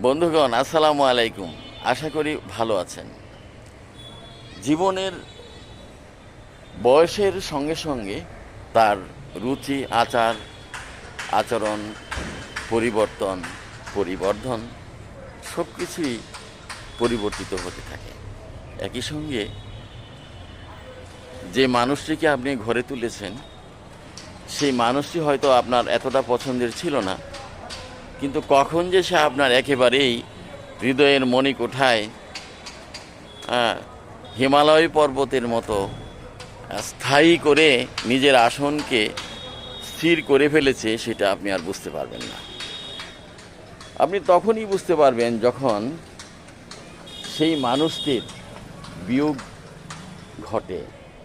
বন্ধুগণ, আসসালামু আলাইকুম। আশা করি ভালো আছেন। জীবনের বয়সের সঙ্গে সঙ্গে তার রুচি, আচরণ, পরিবর্ধন সব কিছুই পরিবর্তিত হতে থাকে। একই সঙ্গে যে মানুষটিকে আপনি ঘরে তুলেছেন, সেই মানুষটি হয়তো আপনার এতটা পছন্দের ছিল না, কিন্তু কখন যে সে আপনার একেবারেই হৃদয়ের মণিকোঠায় হিমালয় পর্বতের মতো স্থায়ী করে নিজের আসনকে স্থির করে ফেলেছে, সেটা আপনি আর বুঝতে পারবেন না। আপনি তখনই বুঝতে পারবেন যখন সেই মানুষটির বিয়োগ ঘটে,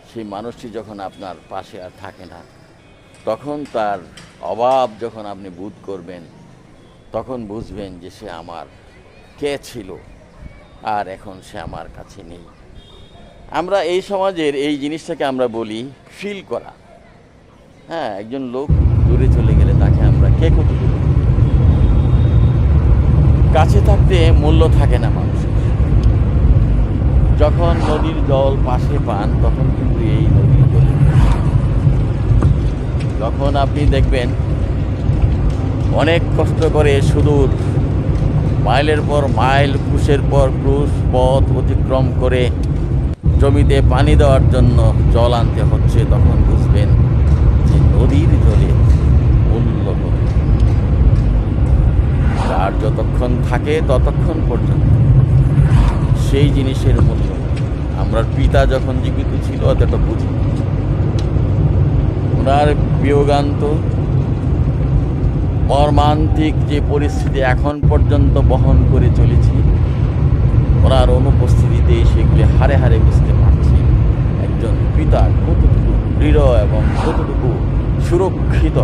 সেই মানুষটি যখন আপনার পাশে আর থাকে না, তখন তার অভাব যখন আপনি বোধ করবেন, তখন বুঝবেন যে সে আমার কে ছিল আর এখন সে আমার কাছে নেই। আমরা এই সমাজের এই জিনিসটাকে আমরা বলি ফিল করা। একজন লোক দূরে চলে গেলে তাকে আমরা কে কতটুকু, কাছে থাকতে মূল্য থাকে না মানুষের। যখন নদীর জল পাশে পান, তখন কিন্তু এই নদীর জলে যখন আপনি দেখবেন অনেক কষ্ট করে সুদূর মাইলের পর মাইল, ক্রুশের পর ক্রুশ পথ অতিক্রম করে জমিতে পানি দেওয়ার জন্য জল আনতে হচ্ছে, তখন বুঝবেন যে নদীর জলে মূল্য কত। আর যতক্ষণ থাকে ততক্ষণ পর্যন্ত সেই জিনিসের মূল্য আমরা পিতা যখন জীবিত ছিল অতটা বুঝি। ওনার বিয়োগান্ত মর্মান্তিক যে পরিস্থিতি এখন পর্যন্ত বহন করে চলেছি, ওনার অনুপস্থিতিতে সেগুলি হারে হারে বুঝতে পারছি একজন পিতা কতটুকু দৃঢ় এবং কতটুকু সুরক্ষিত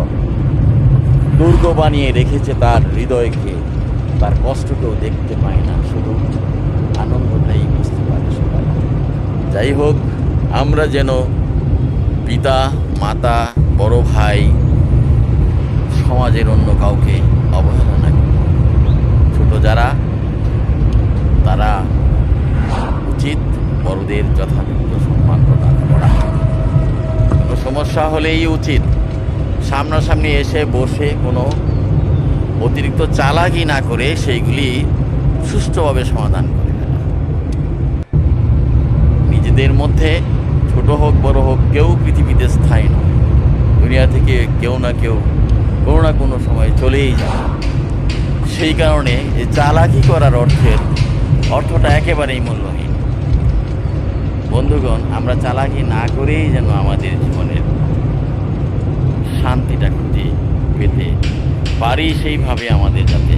দুর্গ বানিয়ে রেখেছে তার হৃদয়কে। তার কষ্টকেও দেখতে পায় না, শুধু আনন্দটাই বুঝতে পারে সবাই। যাই হোক, আমরা যেন পিতা, মাতা, বড় ভাই, সমাজের অন্য কাউকে অবহেলা না করি। ছোট যারা, তারা উচিত বড়দের যথাযথ সম্মান প্রদান করা। কোনো সমস্যা হলেই উচিত সামনাসামনি এসে বসে কোনো অতিরিক্ত চালাকি না করে সেইগুলি সুষ্ঠুভাবে সমাধান করে ফেলা। নিজেদের মধ্যে ছোট হোক বড় হোক, কেউ পৃথিবীতে স্থায়ী নয়। দুনিয়া থেকে কেউ না কেউ কোনো না কোনো সময় চলেই যায়। সেই কারণে এই চালাকি করার অর্থটা একেবারেই মূল্যহীন। বন্ধুগণ, আমরা চালাকি না করেই যেন আমাদের জীবনের শান্তিটা খুঁজে পেতে পারি, সেইভাবে আমাদের যাতে